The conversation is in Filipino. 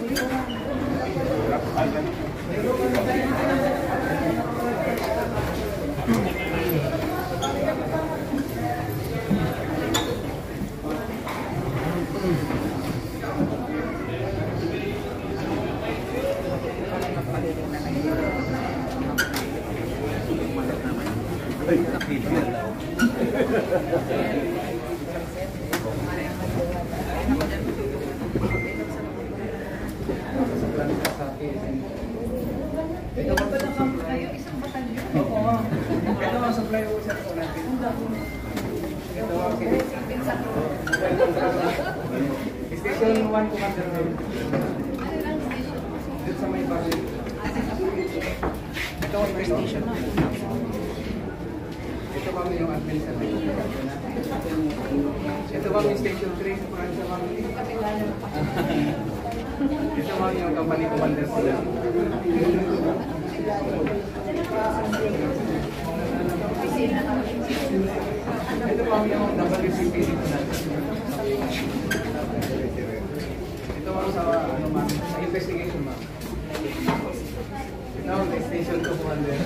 Ito ba lang kayo? Isang batalyon? Oo. Ito ang supply officer po natin. Ito ang Station 1 Commander Road. Ano lang station? Dito sa may base. Ito ang station. Ito kami yung administrative. Ito kami station 3 sa Pransya kami. Ito kami yung company commander sila. Ito kami yung WCP dito natin. Ito kami sa investigation ma'am. Ito ang station 2 commander.